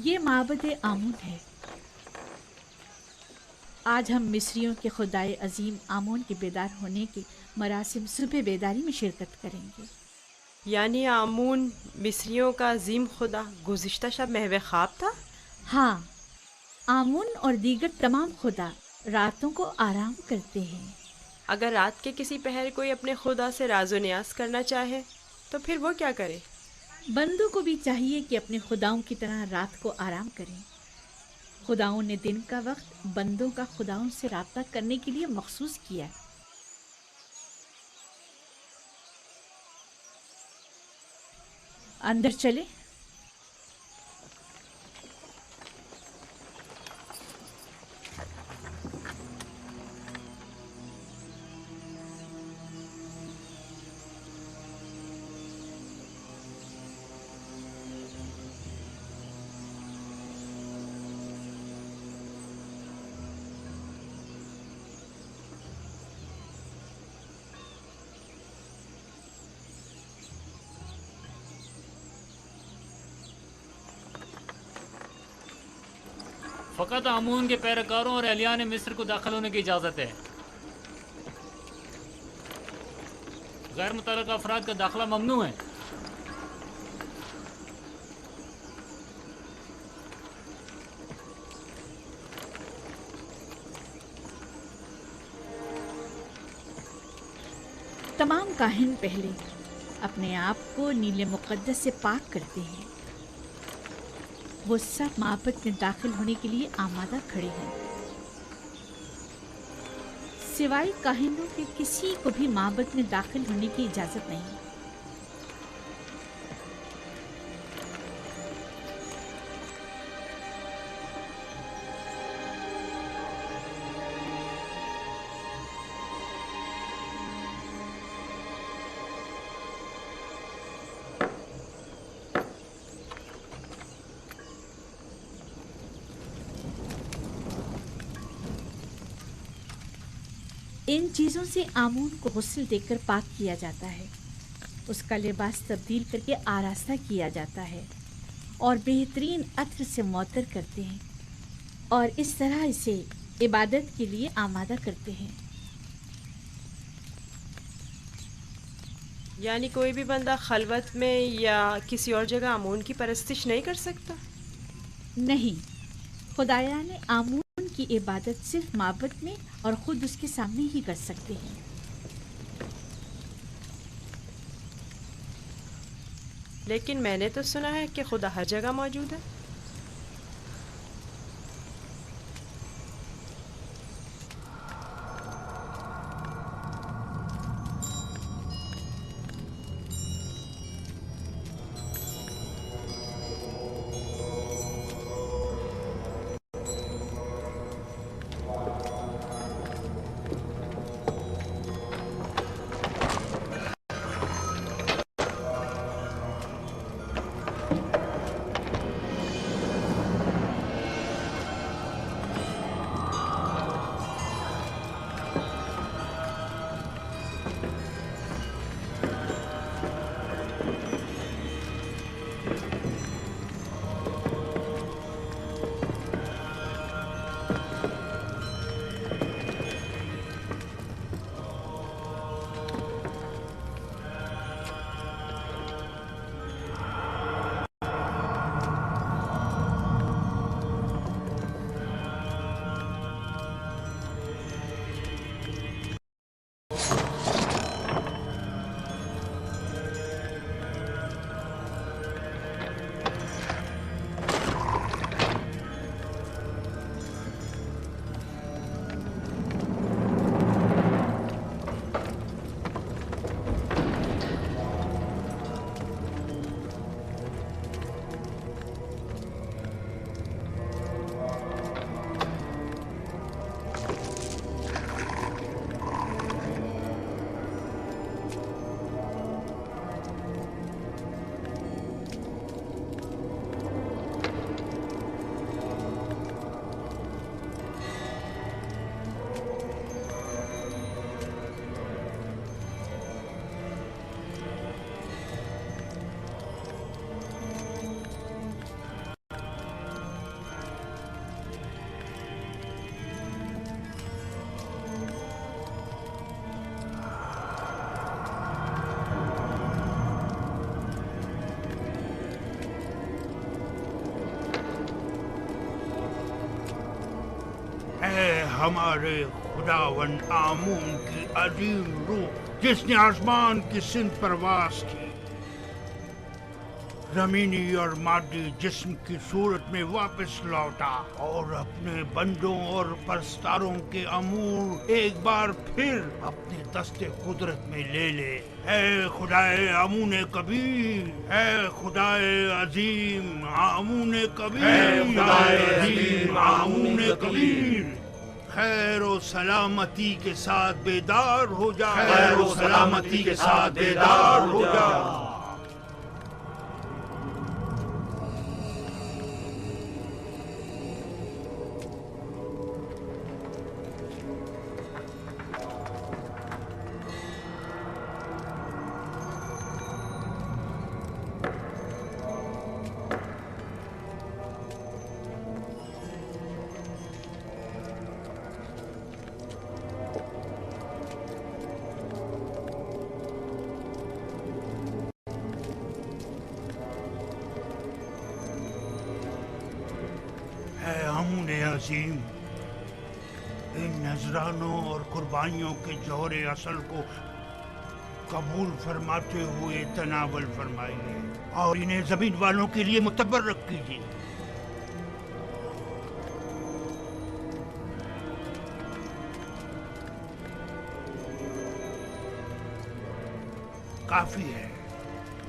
ये माबद आमून है। आज हम मिस्रियों के खुदाए अजीम आमून के बेदार होने के मरासिम सुबह बेदारी में शिरकत करेंगे। यानी आमून मिस्रियों का अजीम खुदा गुज़िश्ता शब महव ख्वाब था। हाँ, आमून और दीगर तमाम खुदा रातों को आराम करते हैं। अगर रात के किसी पहर कोई अपने खुदा से राजो न्यास करना चाहे तो फिर वो क्या करे? बंदों को भी चाहिए कि अपने खुदाओं की तरह रात को आराम करें। खुदाओं ने दिन का वक्त बंदों का खुदाओं से राब्ता करने के लिए मखसूस किया। अंदर चले। फ़कत आमून के पैरकारों और एहलियान मिस्र को दाखिल होने की इजाज़त है। गैर मुतल्लका अफराद का दाखिला ममनू है। तमाम काहिन पहले अपने आप को नीले मुक़द्दस से पाक करते हैं। वो सब माबद में दाखिल होने के लिए आमादा खड़े हैं। सिवाय काहिनों के किसी को भी माबद में दाखिल होने की इजाज़त नहीं। इन चीज़ों से आमून को गुस्ल देकर पाक किया जाता है। उसका लिबास तब्दील करके आरास्ता किया जाता है और बेहतरीन अत्र से मुअत्तर करते हैं और इस तरह इसे इबादत के लिए आमादा करते हैं। यानी कोई भी बंदा खलवत में या किसी और जगह आमून की परस्तिश नहीं कर सकता? नहीं, खुदाया ने आमून की इबादत सिर्फ माबद में और ख़ुद उसके सामने ही कर सकते हैं। लेकिन मैंने तो सुना है कि खुदा हर जगह मौजूद है। हमारे खुदावन आमून की अजीम रूह जिसने आसमान की सिंध पर वास की, जमीनी और मादी जिस्म की सूरत में वापस लौटा और अपने बंदों और परस्तारों के अमूर एक बार फिर अपने दस्ते कुदरत में ले ले। ऐ खुदाए आमून कबीर, ऐ खुदाए अजीम आमून कबीर, ऐ खुदाए अजीम आमून कबीर, खैर और सलामती के साथ बेदार हो जा, खैर और सलामती के साथ बेदार हो जा। अजीम, इन नजरानों और कुर्बानियों के जौहरे असल को कबूल फरमाते हुए तनावल फरमाइए और इन्हें जमीन वालों के लिए मुतबर्रक कीजिए। काफी है,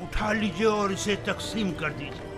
उठा लीजिए और इसे तकसीम कर दीजिए।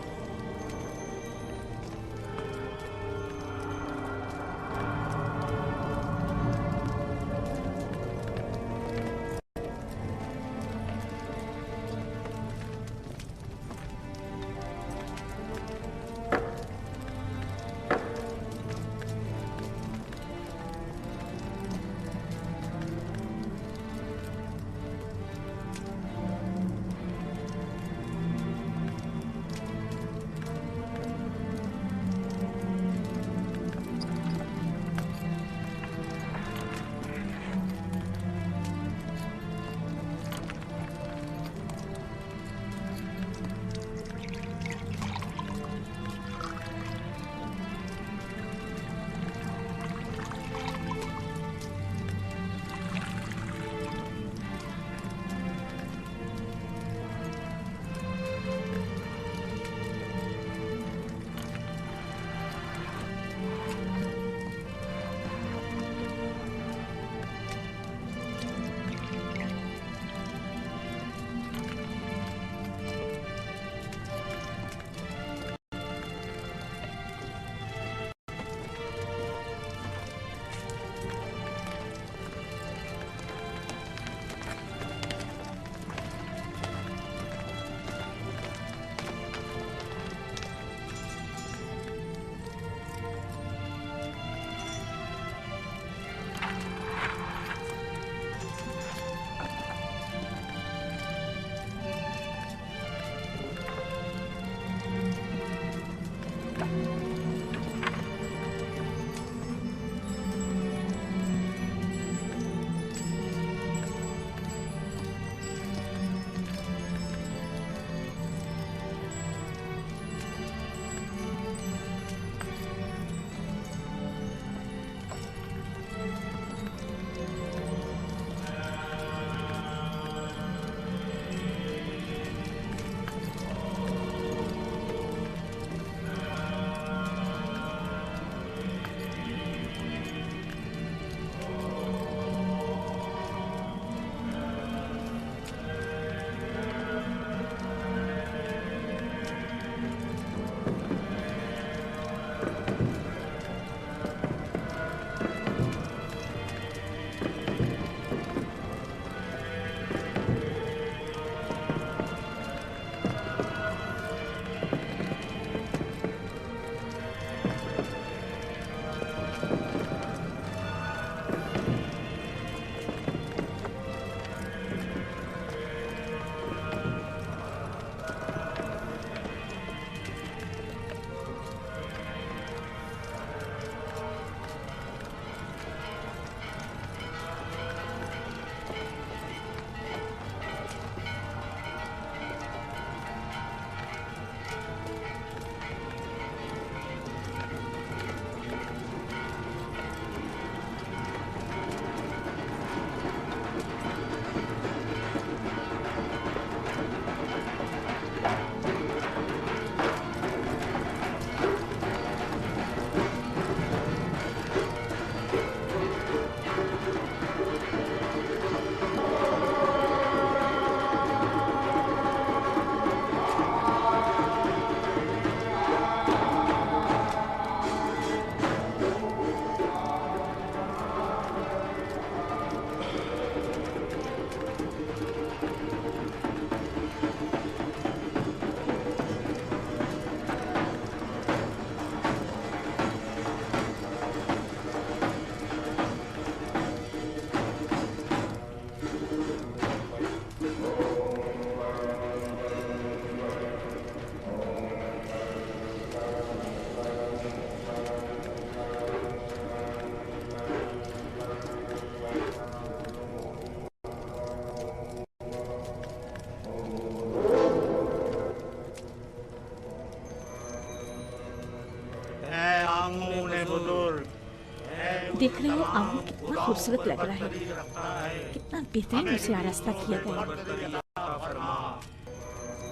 देख रहे हो आमूल कितना खूबसूरत लग रहा है, कितना बेहतरीन उसे आरास्ता किया गया।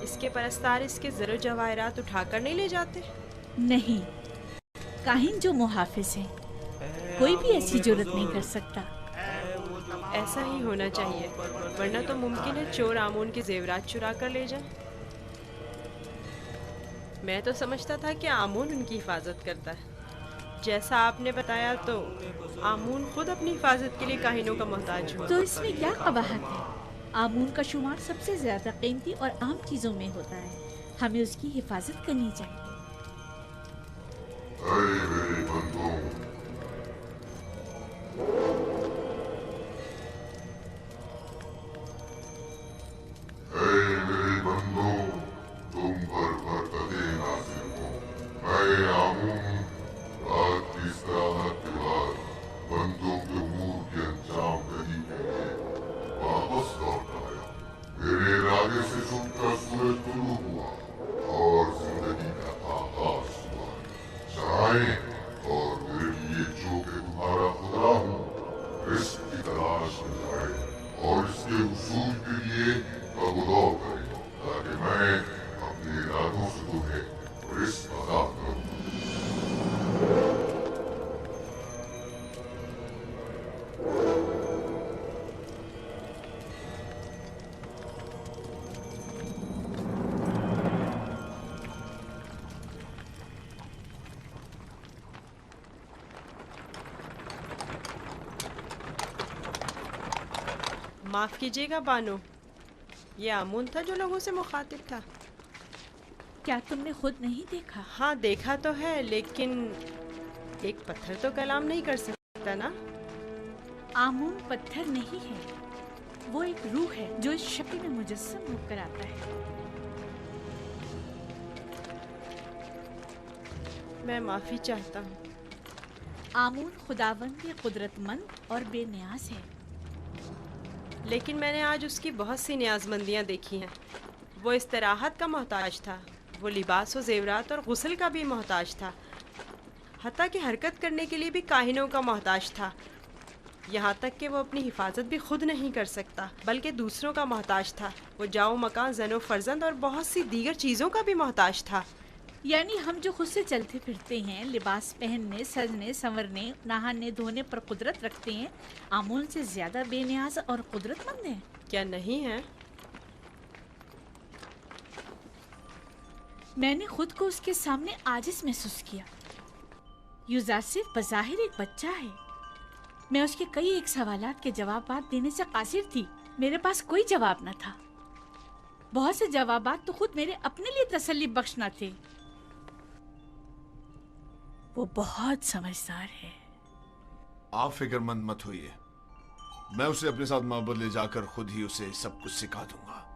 इसके परस्तार इसके ज़रो जवाहरात उठाकर नहीं ले जाते? नहीं, काहिन जो मुहाफिज है, कोई भी ऐसी जुर्रत नहीं कर सकता। ऐसा ही होना चाहिए, वरना तो मुमकिन है चोर आमून के जेवरात चुरा कर ले जाए। मैं तो समझता था कि आमून उनकी हिफाजत करता है। जैसा आपने बताया तो आमून खुद अपनी हिफाजत के लिए काहिनों का मोहताज हुआ। तो इसमें क्या कबाहत है? आमून का शुमार सबसे ज्यादा कीमती और आम चीजों में होता है, हमें उसकी हिफाजत करनी चाहिए। ऐ मेरे बंदों, तुम पर बरकतें नाज़िल हो। मैं आमून रात की इस्तिराहत के बाद बंदों के उमूर के अंजाम दही के लिए वापस लौट आया। मेरे इरादे से छुपकर सूरज तुलू हुआ और जिंदगी का आगाज हुआ। चाहें और मेरे लिए जो कि तुम्हारा खुदा हूँ, रिस्क की तलाश में जाए और इसके उसूल के लिए कबूल करें, ताकि मैं अपने इरादों से तुम्हें रिस्क अदा करूं। माफ़ कीजिएगा बानो, ये आमून था जो लोगों से मुखातिब था। क्या तुमने खुद नहीं देखा? हाँ देखा तो है, लेकिन एक पत्थर तो कलाम नहीं कर सकता ना। आमून पत्थर नहीं है, वो एक रूह है जो इस शक्ल में मुजस्सम होकर आता है। मैं माफ़ी चाहता हूँ। आमून खुदावंद कुदरतमंद और बेनियाज है। लेकिन मैंने आज उसकी बहुत सी न्याज़मंदियाँ देखी हैं। वो इस्तराहत का मोहताज था, वो लिबास व जेवरात और गुस्ल का भी मोहताज था, हत्ता कि हरकत करने के लिए भी काहिनों का मोहताज था। यहाँ तक कि वो अपनी हिफाजत भी खुद नहीं कर सकता, बल्कि दूसरों का मोहताज था। वो जाओ मकान, जनो फर्जंद और बहुत सी दीगर चीज़ों का भी मोहताज था। यानी हम जो खुद से चलते फिरते हैं, लिबास पहनने, सजने, संवरने, नहाने धोने पर कुदरत रखते हैं, आमून से ज्यादा बेनियाज और कुदरतमंद हैं। क्या नहीं है? मैंने खुद को उसके सामने आजिज महसूस किया। यूजासिफ बज़ाहिर एक बच्चा है। मैं उसके कई एक सवालात के जवाब देने से कासिर थी। मेरे पास कोई जवाब न था। बहुत से जवाबात तो खुद मेरे अपने लिए तसल्ली बख्श न थे। वो बहुत समझदार है। आप फिक्रमंद मत होइए, मैं उसे अपने साथ माबद ले जाकर खुद ही उसे सब कुछ सिखा दूंगा।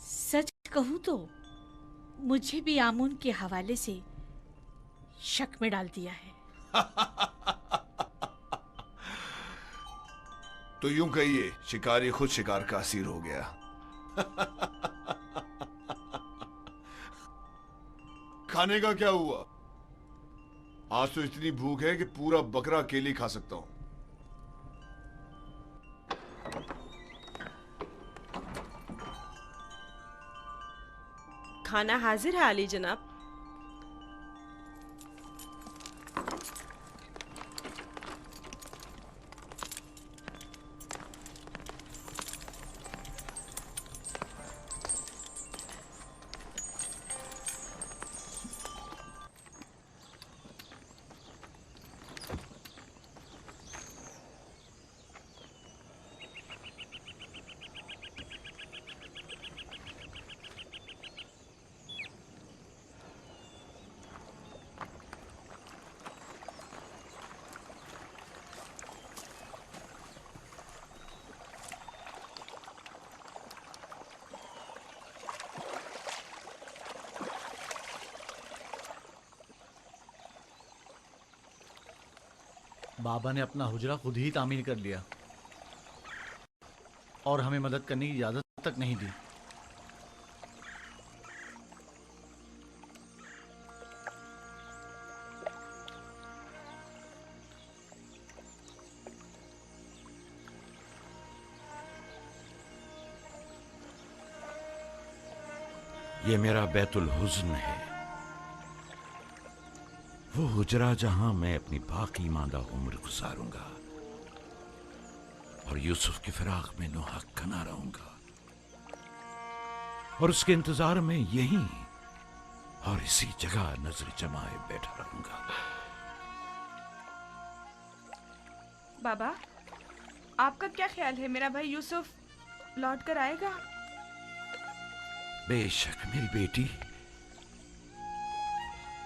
सच कहूँ तो मुझे भी आमून के हवाले से शक में डाल दिया है। तो यूं कहिए, शिकारी खुद शिकार का असीर हो गया। खाने का क्या हुआ? आज तो इतनी भूख है कि पूरा बकरा अकेले खा सकता हूं। खाना हाजिर है आली जनाब। बाबा ने अपना हुजरा खुद ही तामीर कर लिया और हमें मदद करने की इजाजत तक नहीं दी। ये मेरा बैतुल हुज़्न है, वो हुजरा जहां मैं अपनी बाकी मादा उम्र गुजारूंगा और यूसुफ की फिराक में नुहा कना रहूंगा और उसके इंतजार में यहीं और इसी जगह नजर जमाए बैठा रहूंगा। बाबा, आपका क्या ख्याल है, मेरा भाई यूसुफ लौट कर आएगा? बेशक मेरी बेटी,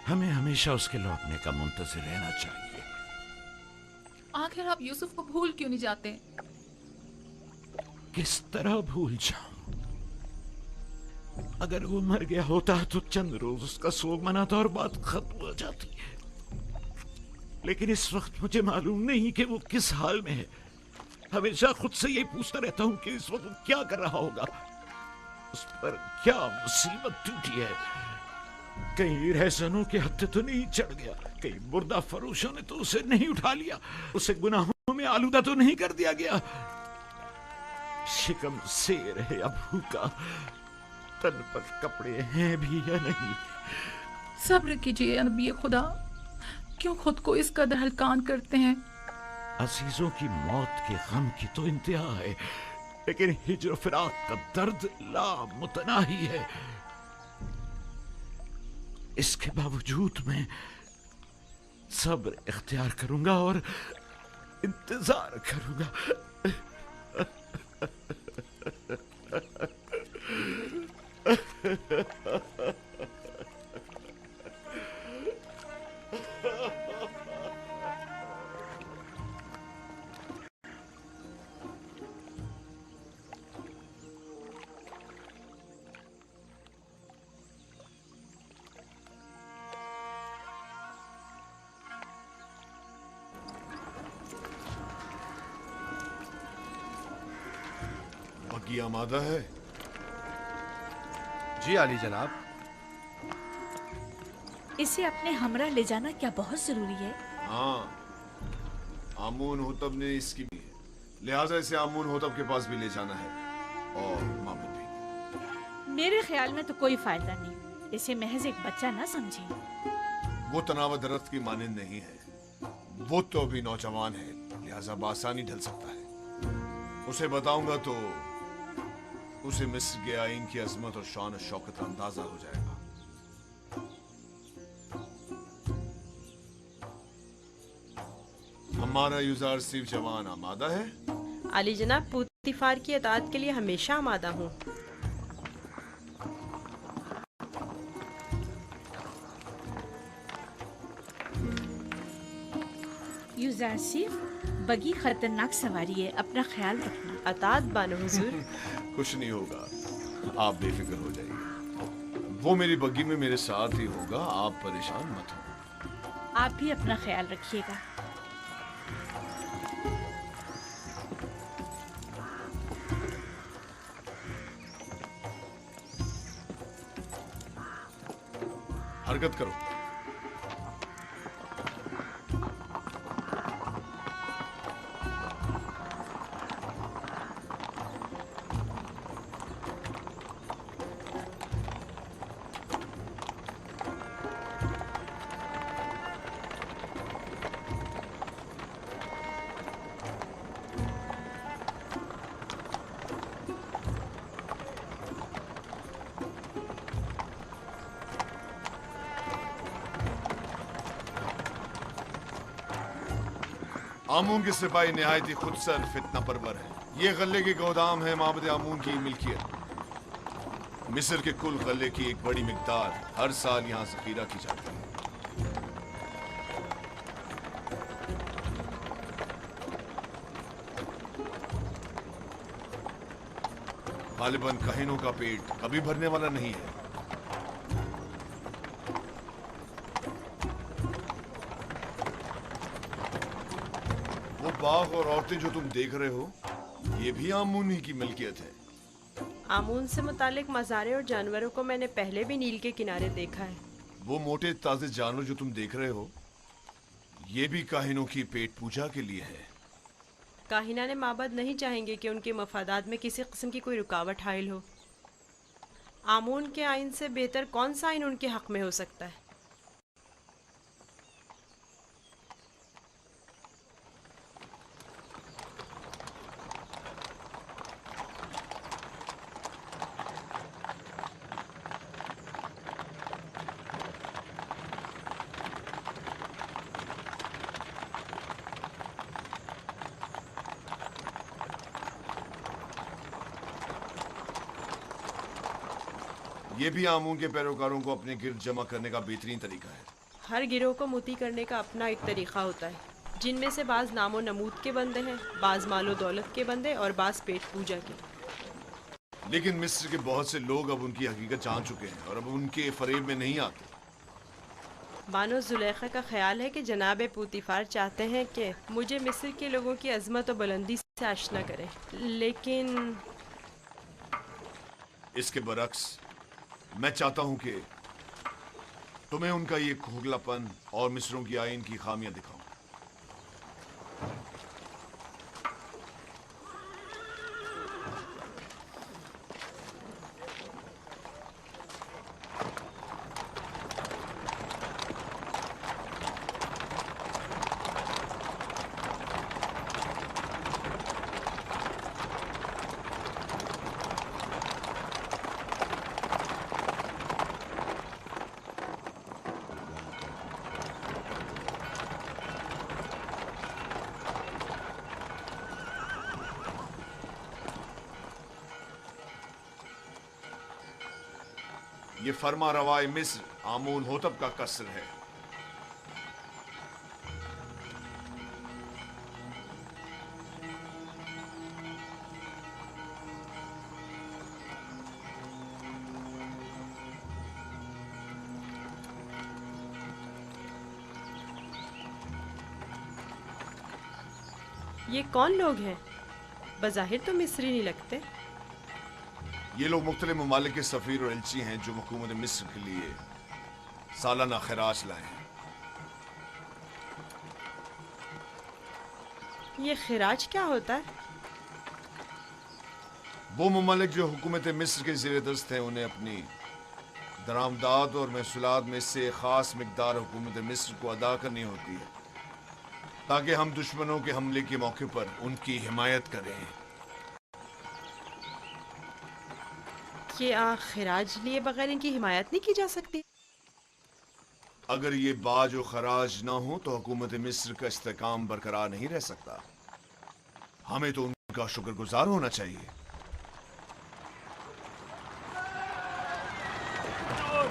हमें हमेशा उसके लौटने का मुंतज़िर रहना चाहिए। आखिर आप यूसुफ को भूल क्यों नहीं जाते? किस तरह भूल जाऊं? अगर वो मर गया होता तो चंद रोज उसका सोग मनाता और बात खत्म हो जाती। लेकिन इस वक्त मुझे मालूम नहीं कि वो किस हाल में है। हमेशा खुद से यही पूछता रहता हूं कि इस वक्त वो क्या कर रहा होगा, उस पर क्या मुसीबत टूटी है। कहीं रहसनों के हत्थे तो नहीं चढ़ गया, कहीं मुर्दा फरोशों ने तो उसे नहीं उठा लिया, उसे गुनाहों में आलूदा तो नहीं कर दिया गया। शिकम शेर है या भूखा, तन पर कपड़े हैं भी या नहीं। सब्र कीजिए नबी खुदा, क्यों खुद को इस कदर हलकान करते हैं? अजीजों की मौत के गम की तो इंतहा है, लेकिन हिज्र फिराक का दर्द लामुतनाही है। इसके बावजूद मैं सब्र इख्तियार करूंगा और इंतजार करूंगा। बग्गी आमादा है? जी आली जनाब। इसे अपने हमरा ले जाना क्या बहुत जरूरी है? हाँ, आमून होतब ने इसकी भी है, लिहाजा इसे आमून होतब के पास भी ले जाना है और मामूद भी। मेरे ख्याल में तो कोई फायदा नहीं, इसे महज एक बच्चा ना समझें। वो तनाव दरख्त की मानिंद नहीं है, वो तो अभी नौजवान है, लिहाजा बासानी ढल सकता है। उसे बताऊंगा तो उसे मिस्र के आइन की अजमत और शान और शौकत का अंदाजा हो जाएगा। हमारा यूजार सिर्फ जवान आमादा है? आली जनाब, पूतिफार की अतात के लिए हमेशा आमादा हूँ। यूजारसिफ, बगी खतरनाक सवारी है, अपना ख्याल रखना। अतात बानो हुजूर। कुछ नहीं होगा, आप बेफिक्र हो जाइए। वो मेरी बग्गी में मेरे साथ ही होगा, आप परेशान मत हो। आप भी अपना ख्याल रखिएगा। हरकत करो। आमून के सिपाही निहायत ही खुदसर फितना परवर है। ये गल्ले के गोदाम है माबद आमून की मिल्कियत। मिस्र के कुल गल्ले की एक बड़ी मिकदार हर साल यहाँ जखीरा की जाती है। गालिबन कहीनों का पेट कभी भरने वाला नहीं है। वो बाग और औरतें जो तुम देख रहे हो, ये भी आमून ही की मिल्कियत है। आमून से मुतालिक मज़ारे और जानवरों को मैंने पहले भी नील के किनारे देखा है। वो मोटे ताजे जानवर जो तुम देख रहे हो, ये भी काहिनों की पेट पूजा के लिए है। काहिना ने माबद नहीं चाहेंगे कि उनके मफादात में किसी किस्म की कोई रुकावट हाइल हो। आमून के आइन से बेहतर कौन सा आइन उनके हक में हो सकता है? ये भी आमून के पैरोकारों को अपने गिर्द जमा करने का बेहतरीन तरीका है। हर गिरोह को मोती करने का अपना एक तरीका होता है, जिनमें से बाज नामो नमूद के बंदे हैं, बाज मालो दौलत के बंदे और बाज पेट पूजा के। लेकिन मिस्र के बहुत से लोग अब उनकी हकीकत जान चुके हैं और अब उनके फरेब में नहीं आते। बानो जुलेखा का ख्याल है कि जनाब पूतीफार चाहते हैं कि मुझे मिस्र के लोगों की अजमत और बुलंदी से आशना करें, लेकिन इसके बरक्स मैं चाहता हूं कि तुम्हें उनका ये खोखलापन और मिस्रों की आइन की खामियां दिखाऊं। ये फरमा रवाए मिस्र आमून होतब का कसर है। ये कौन लोग हैं? बज़ाहिर तो मिस्री नहीं लगते। ये लोग मुख्तलिफ ममालिक के सफ़ीर और एलची हैं जो हुकूमत मिस्र के लिए सालाना खराज लाए हैं। ये खिराज क्या होता है? वो ममालिक जो हुकूमत मिस्र के ज़ेर दस्त हैं उन्हें अपनी दरामदाद और महसूलात में से ख़ास मिकदार हुकूमत मिस्र को अदा करनी होती है ताकि हम दुश्मनों के हमले के मौके पर उनकी हिमायत करें। क्या खिराज लिए बगैर इनकी हिमायत नहीं की जा सकती? अगर ये बाज और खराज ना हो तो हुकूमत मिस्र का इस्तेकाम बरकरार नहीं रह सकता। हमें तो उनका शुक्रगुजार होना चाहिए।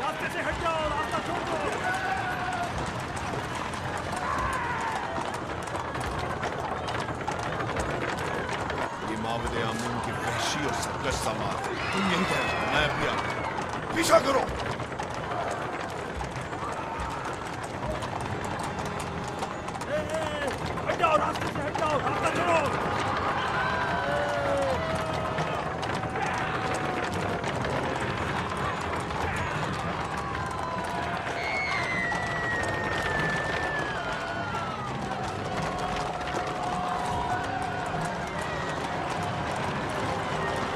रास्ते से हट जाओ, रास्ता छोड़ दो। ये माबद आमून की वहशी और सरकश समाज है। तुम यहीं ठहरो, मैं अभी आता। पीछा करो। हट जाओ, रास्ते से हट जाओ, रास्ता छोड़ो।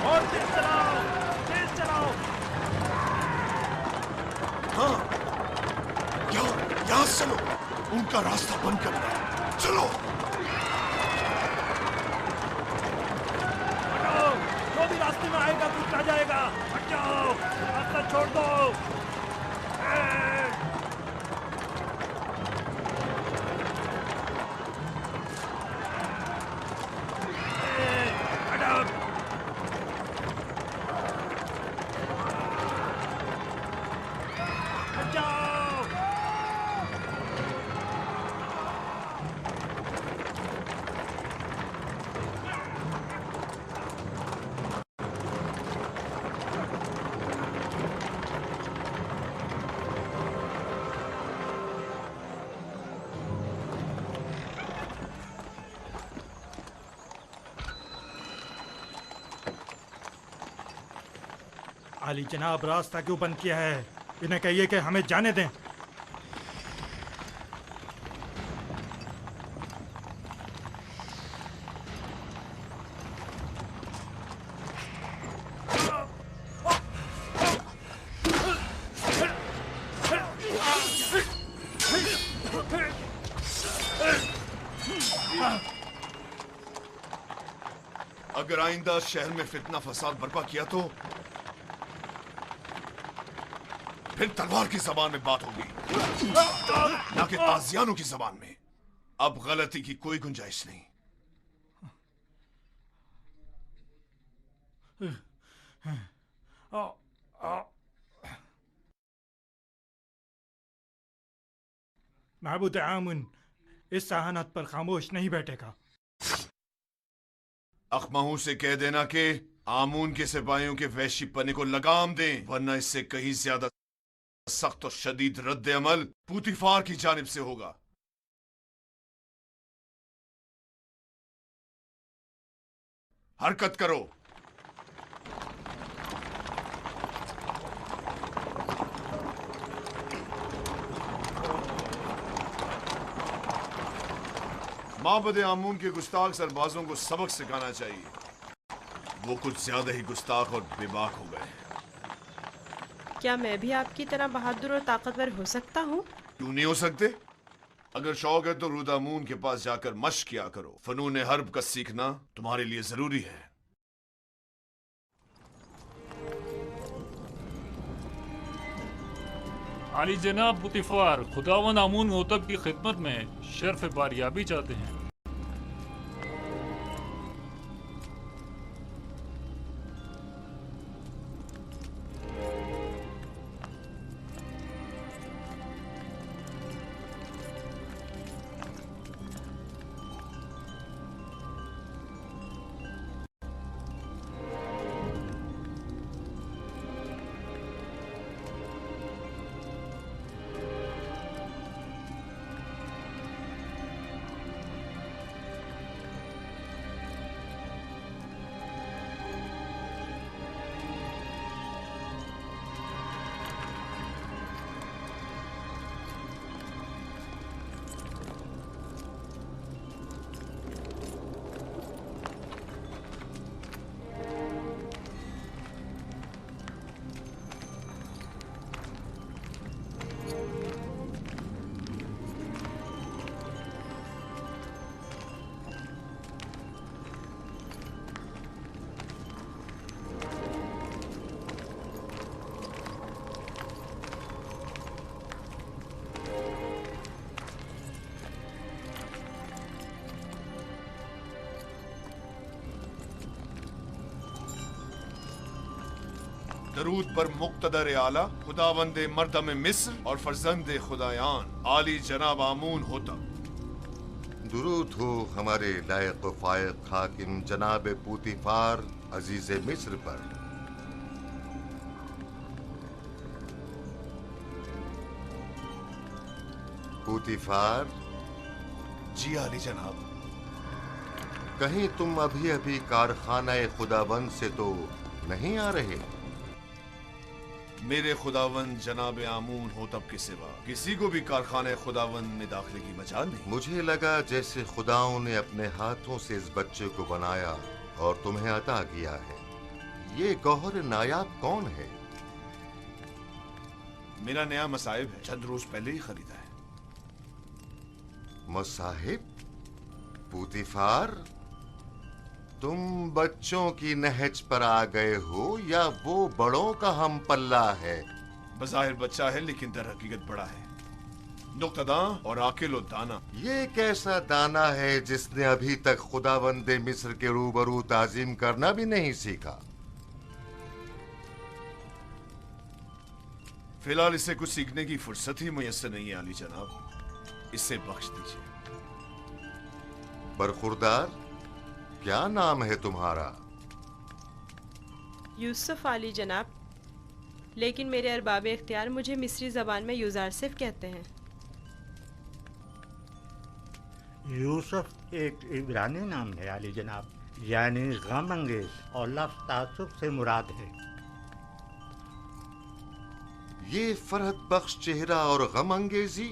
और तेज चलाओ, तेज चलाओ। हाँ, यहाँ से चलो। उनका रास्ता बंद कर दो। चलो। हटाओ, जो भी रास्ते में आएगा कुछ आ जाएगा। हट जाओ, रास्ता छोड़ दो। हटाओ। हट जाओ। आली जनाब, रास्ता क्यों बंद किया है? इन्हें कहिए कि हमें जाने दें। अगर आइंदा शहर में फितना फसाद बर्पा किया तो फिर तलवार की जबान में बात होगी, ना कि ताजियानों की जबान में। अब गलती की कोई गुंजाइश नहीं। महबूद आमुन इस सहानत पर खामोश नहीं बैठेगा। अखमाहू से कह देना कि आमून के सिपाहियों के वहशी पने को लगाम दें, वरना इससे कहीं ज्यादा सख्त और शदीद रद्द अमल पूतिफार की जानिब से होगा। हरकत करो। माबद आमून के गुस्ताख सरबाजों को सबक सिखाना चाहिए। वो कुछ ज्यादा ही गुस्ताख और बेबाक हो गए। क्या मैं भी आपकी तरह बहादुर और ताकतवर हो सकता हूँ? क्यों नहीं हो सकते? अगर शौक है तो रुदामून के पास जाकर मश्क किया करो। फनून हर्ब का सीखना तुम्हारे लिए जरूरी है। आली जनाब पुतिफार, खुदावन आमून होतब की खिदमत में शर्फ बारियाबी चाहते हैं। दरूद पर मुक्तदर आला खुदावंदे मर्दम मिस्र और फर्जंदे खुदायान आली जनाब आमून होता। दुरूद हो हमारे लायक व फायक हाकिम जनाब पूतिफार अजीज मिस्र पर। पूतिफार। जी आली जनाब। कहीं तुम अभी अभी कारखाना खुदाबंद से तो नहीं आ रहे? मेरे खुदावंद जनाब आमून होतब के सिवा किसी को भी कारखाने खुदावंद में दाखिले की मजाल नहीं। मुझे लगा जैसे खुदाओं ने अपने हाथों से इस बच्चे को बनाया और तुम्हें अता किया है। ये गौहर नायाब कौन है? मेरा नया मसाहिब है, चंद रोज पहले ही खरीदा है। मसाहिब? पूतिफार, तुम बच्चों की नहज पर आ गए हो या वो बड़ों का हम पल्ला है? बज़ाहिर बच्चा है लेकिन दर हकीकत बड़ा है, नुक्तदा और आकिल और दाना। ये कैसा दाना है जिसने अभी तक खुदावंदे मिस्र के रूबरू ताजीम करना भी नहीं सीखा? फिलहाल इसे कुछ सीखने की फुर्सत ही मुयस्सर नहीं है आली जनाब, इसे बख्श दीजिए। बरखुरदार, क्या नाम है तुम्हारा? यूसुफ आली जनाब, लेकिन मेरे अरबाब इख्तियार मुझे मिस्री ज़बान में यूजारसिफ कहते हैं। यूसुफ एक इब्रानी नाम है आली जनाब, यानी गम अंगेज, और लफ्ज़ तासुब से मुराद है। ये फरहत बख्श चेहरा और गम अंगेजी,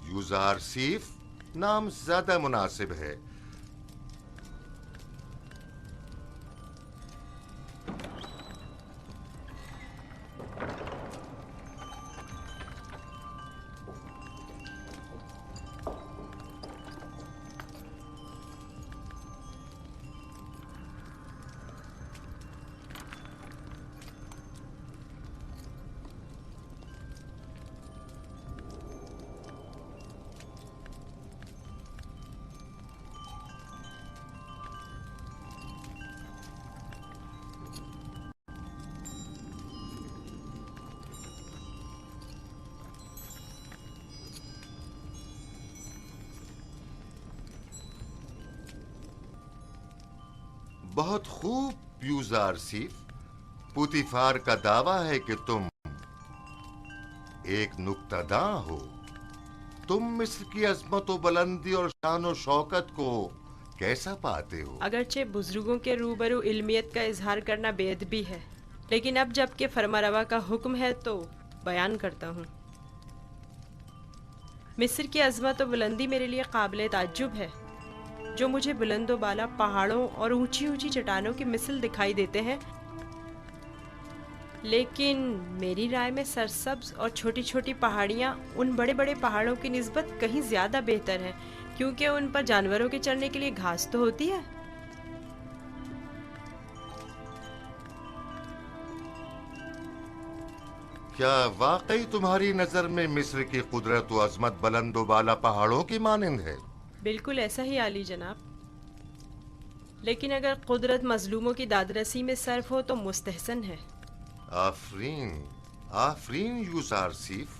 यूजारसीफ नाम ज्यादा मुनासिब है। बहुत खूब यूजार सीफ। पुतिफार का दावा है कि तुम एक नुक्तादां हो। तुम मिस्र की अजमत व बुलंदी और शान व शौकत को कैसा पाते हो? अगरचे बुजुर्गों के रूबरू इल्मियत का इजहार करना बेअदबी है, लेकिन अब जबकि फरमारवा का हुक्म है तो बयान करता हूँ। मिस्र की अजमत व बुलंदी मेरे लिए काबिल ताज्जुब है। जो मुझे बुलंदो बाला पहाड़ों और ऊंची ऊंची चट्टानों की मिसल दिखाई देते हैं, लेकिन मेरी राय में सरसब्ज और छोटी छोटी पहाड़ियाँ उन बड़े बड़े पहाड़ों की निस्बत कहीं ज़्यादा बेहतर हैं, क्योंकि उन पर जानवरों के चरने के लिए घास तो होती है। क्या वाकई तुम्हारी नजर में मिस्र की कुदरत व अजमत बुलंदो बाला पहाड़ों की मानिंद है? बिल्कुल ऐसा ही आली जनाब, लेकिन अगर कुदरत मजलूमों की दादरसी में सर्फ हो तो मुस्तहसन है। आफरीन, आफरीन यूजार सीफ।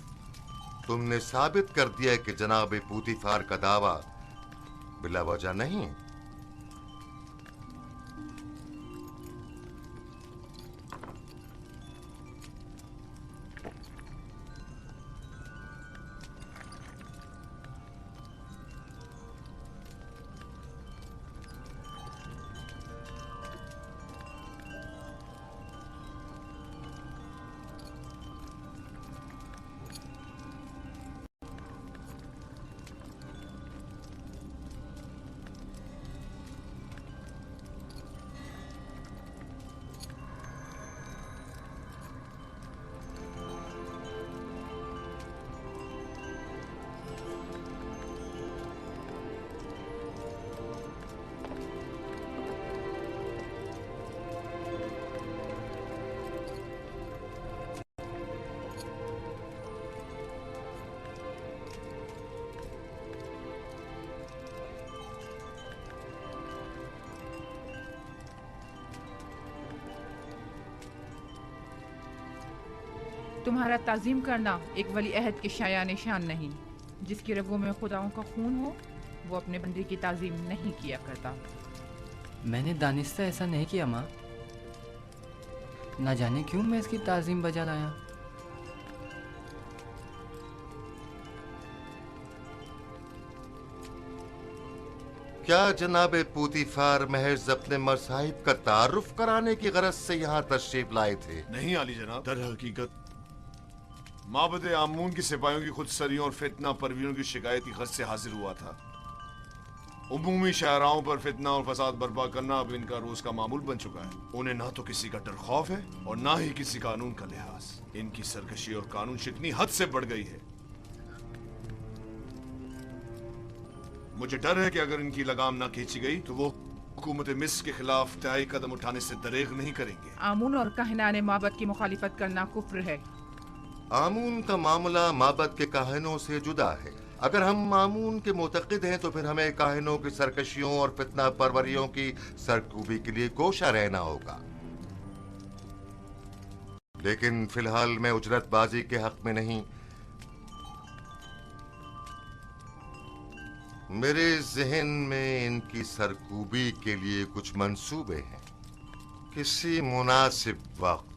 तुमने साबित कर दिया कि जनाब पुतिफार का दावा बिला वजह नहीं। तुम्हारा ताज़ीम करना एक वली अहद के शाया निशान नहीं। जिसकी रगों में खुदाओं का खून हो वो अपने बंदे की ताज़ीम नहीं किया करता। मैंने दानिस्ता ऐसा नहीं किया माँ। ना जाने क्यों मैं इसकी ताज़ीम बजा लाया। क्या जनाब पुतिफार महज अपने मसाहिब का तारुफ कराने की गरज से यहाँ तशरीफ लाए थे? नहीं आली जनाब, दर हकीकत माबद आमून की सिपाहियों की खुदसरियों और फितना परवीनों की शिकायत की गरज से हाजिर हुआ था। उमूमी शाहराओं पर फितना और फसाद बर्पा करना अब इनका रोज का मामूल बन चुका है। उन्हें ना तो किसी का डर खौफ है और ना ही किसी कानून का लिहाज। इनकी सरकशी और कानून शिकनी हद से बढ़ गई है। मुझे डर है कि अगर इनकी लगाम ना खींची गई तो वो हुकूमत मिस्र के खिलाफ तय कदम उठाने से दरेग नहीं करेंगे। आमून और काहिनाने माबद की मुखालिफत करना कुफ्र है। आमून का मामला माबद के काहिनों से जुदा है। अगर हम आमून के मुतक़िद हैं तो फिर हमें काहिनों की सरकशियों और फितना परवरियों की सरकूबी के लिए कोशा रहना होगा। लेकिन फिलहाल मैं उजरतबाजी के हक में नहीं। मेरे जहन में इनकी सरकूबी के लिए कुछ मंसूबे हैं। किसी मुनासिब वक्त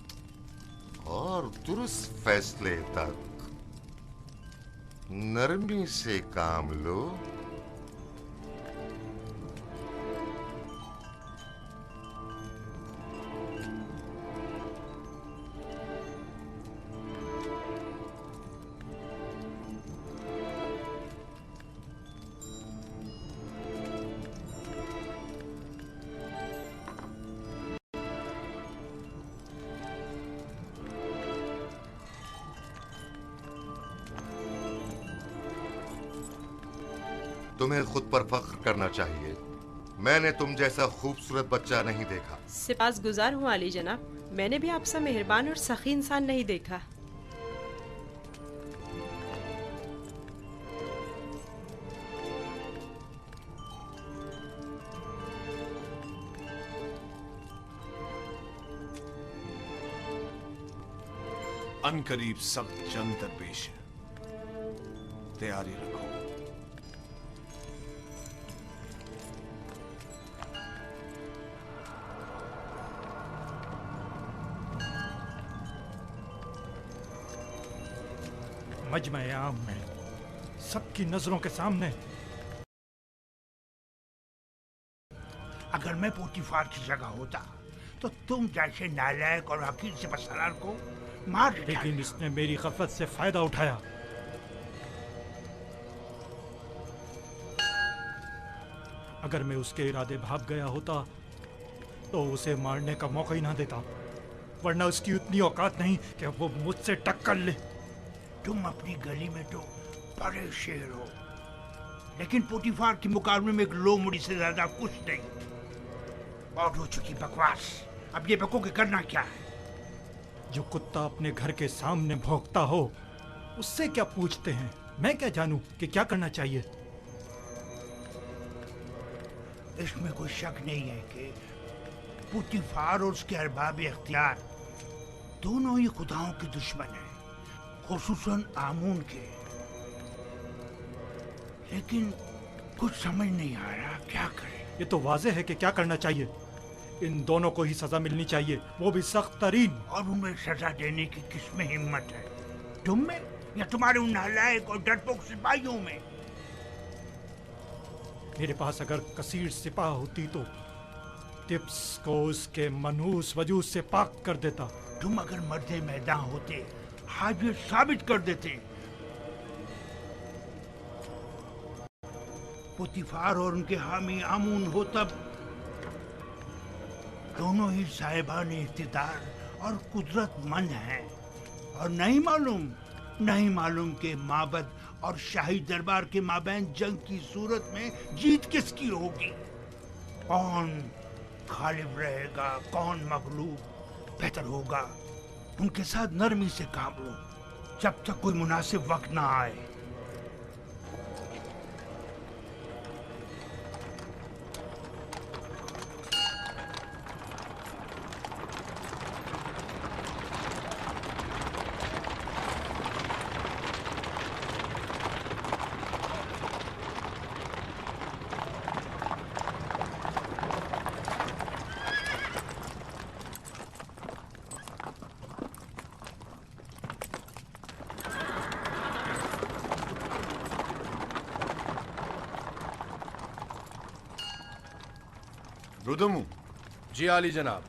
और दुरुस्त फैसले तक नरमी से काम लो। तुम्हें खुद पर फख्र करना चाहिए। मैंने तुम जैसा खूबसूरत बच्चा नहीं देखा। सिपास गुजार हूँ आली जनाब, मैंने भी आपसा मेहरबान और सखी इंसान नहीं देखा। अनकरीब सख्त जंग दरपेश है, तैयारी रखो। मजमे आम में सबकी नजरों के सामने। अगर मैं पोतीफार की जगह होता तो तुम जैसे नालायक और हकीर से बसरार को मार देता। लेकिन इसने मेरी गफलत से फायदा उठाया। अगर मैं उसके इरादे भाग गया होता तो उसे मारने का मौका ही ना देता, वरना उसकी उतनी औकात नहीं कि वो मुझसे टक्कर ले। तुम अपनी गली में तो बड़े शेर हो, लेकिन पोतीफार के मुकाबले में एक लोमड़ी से ज्यादा कुछ नहीं। बहुत हो चुकी बकवास, अब ये बकोगे करना क्या है? जो कुत्ता अपने घर के सामने भौंकता हो उससे क्या पूछते हैं? मैं क्या जानूं कि क्या करना चाहिए? इसमें कोई शक नहीं है कि पोतीफार और उसके अरबाब इख्तियार दोनों ही खुदाओं के दुश्मन हैं, खुसूसन आमून के। लेकिन कुछ समझ नहीं आ रहा क्या करें। ये तो वाज़ेह है कि क्या करना चाहिए। इन दोनों को ही सजा मिलनी चाहिए, वो भी सख्त तरीन। और उन्हें सजा देने की किसमें हिम्मत है? तुम में या तुम्हारे उन नालायक और डरपोक सिपाहियों में? मेरे पास अगर कसीर सिपाह होती तो टिप्स को उसके मनहूस वजूद से पाक कर देता। तुम अगर मर्दे मैदान होते आज ये साबित कर देते। पोतीफार और उनके हामी आमून हो तब दोनों ही साहिबान इख्तिदार और कुदरतमंद हैं, और नहीं मालूम के माबद और शाही दरबार के माबैन जंग की सूरत में जीत किसकी होगी। कौन गालिब रहेगा, कौन मगलूब? बेहतर होगा उनके साथ नरमी से काम लो जब तक कोई मुनासिब वक्त ना आए। रुदमू। जी आली जनाब।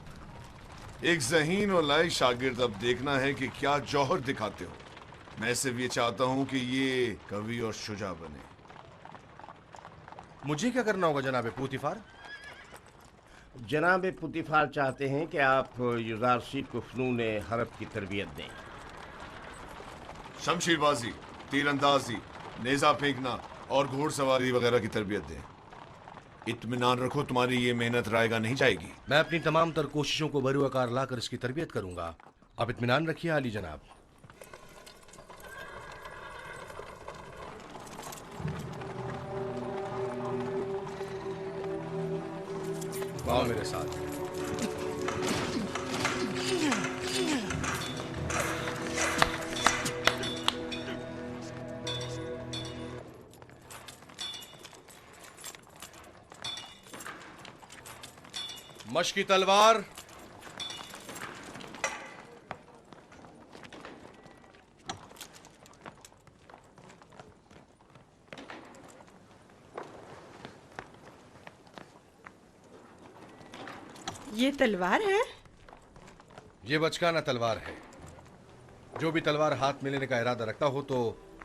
एक ज़हीन और लायक शागिर्द अब देखना है कि क्या जौहर दिखाते हो। मैं सिर्फ ये चाहता हूं कि ये कवि और शुजा बने। मुझे क्या करना होगा जनाब पोतीफार? जनाब पोतीफार चाहते हैं कि आप युजारसी को फ़नून हरब की तरबियत दें। शमशीरबाजी, तीरंदाजी, नेज़ा फेंकना और घोड़सवारी वगैरह की तरबियत दें। इत्मीनान रखो, तुम्हारी ये मेहनत रायगा नहीं जाएगी। मैं अपनी तमाम तर कोशिशों को बरूआकार लाकर इसकी तरबियत करूंगा। आप इत्मीनान रखिए आली जनाब। आओ मेरे साथ। मशकी तलवार, ये तलवार है? ये बचकाना तलवार है। जो भी तलवार हाथ में लेने का इरादा रखता हो तो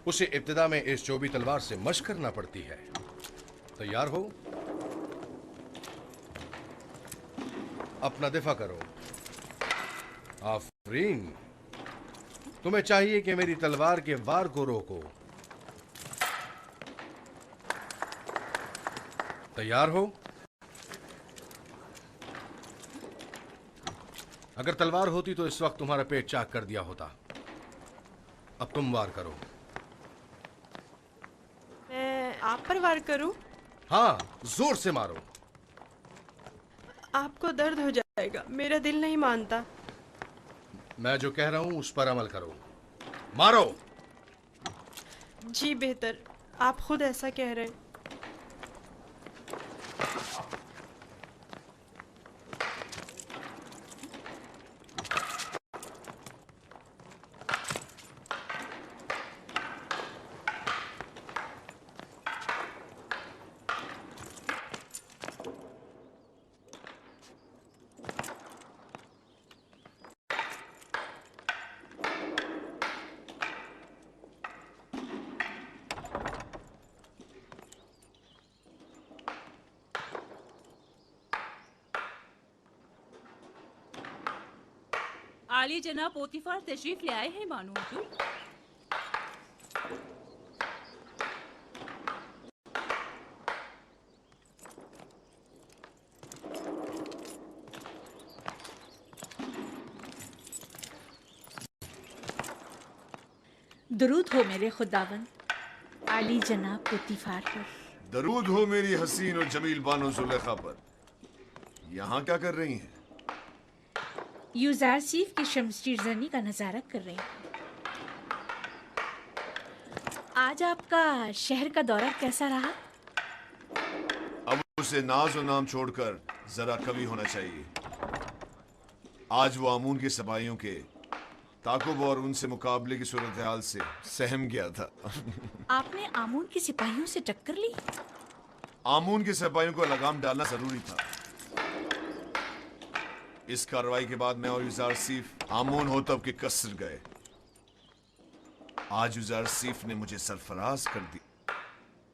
उसे इब्तिदा में इस चौबी तलवार से मशक करना पड़ती है। तैयार हो? अपना दिफा करो। आफरीन, तुम्हें चाहिए कि मेरी तलवार के वार को रोको। तैयार हो? अगर तलवार होती तो इस वक्त तुम्हारा पेट चाक कर दिया होता। अब तुम वार करो। मैं आप पर वार करूं? हाँ, जोर से मारो। आपको दर्द हो जाएगा, मेरा दिल नहीं मानता। मैं जो कह रहा हूं उस पर अमल करो। मारो। जी बेहतर, आप खुद ऐसा कह रहे हैं। आली जनाब पोतीफार तशरीफ ले आए हैं बानो हुजूर। दरूद हो मेरे खुदावन आली जनाब पोतीफार पर। दरूद हो मेरी हसीन और जमील बानो जुलेखा पर। यहाँ क्या कर रही हैं? यूजारसीफ की शमशीर जनी का नजारा कर रहे हैं। आज आपका शहर का दौरा कैसा रहा? अब उसे नाज और नाम छोड़कर जरा कवि होना चाहिए। आज वो आमून के सबाइयों के ताकुब और उनसे मुकाबले की सूरत हाल से सहम गया था। आपने आमून के सिपाहियों से टक्कर ली? आमून के सिपाहियों को लगाम डालना जरूरी था। इस कार्रवाई के बाद मैं और यूजारसीफ आमून होतब के कसर गए। आज यूजारसीफ ने मुझे सरफराज कर दी।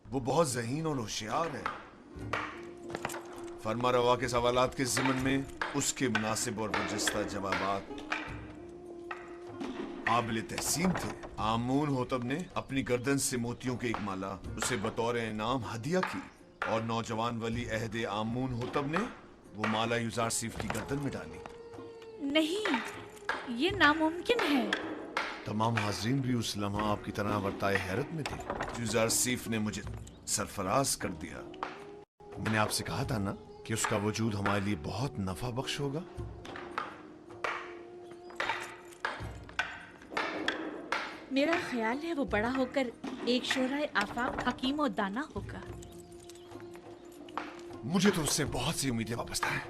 वो बहुत ज़हीन और होशियार है। फरमा रवा के सवालात के ज़िमन में उसके मुनासिब और बरजस्ता जवाबात काबिल तहसीन थे। आमून होतब ने अपनी गर्दन से मोतियों की एक माला उसे बतौर इनाम हदिया की और नौजवान वली अहद आमून होतब ने वो माला यूजारसीफ की गर्दन में डाली। नहीं, ये नामुमकिन है। तमाम हाजरीन भी उस लम्हा आपकी तरह वर्ताए हैरत में थे। यूजारसीफ ने मुझे सरफराज कर दिया। मैंने आपसे कहा था ना कि उसका वजूद हमारे लिए बहुत नफा बख्श होगा। मेरा ख्याल है वो बड़ा होकर एक शोराए आफाक हकीम और दाना होगा। मुझे तो उससे बहुत सी उम्मीदें वाबस्ता हैं।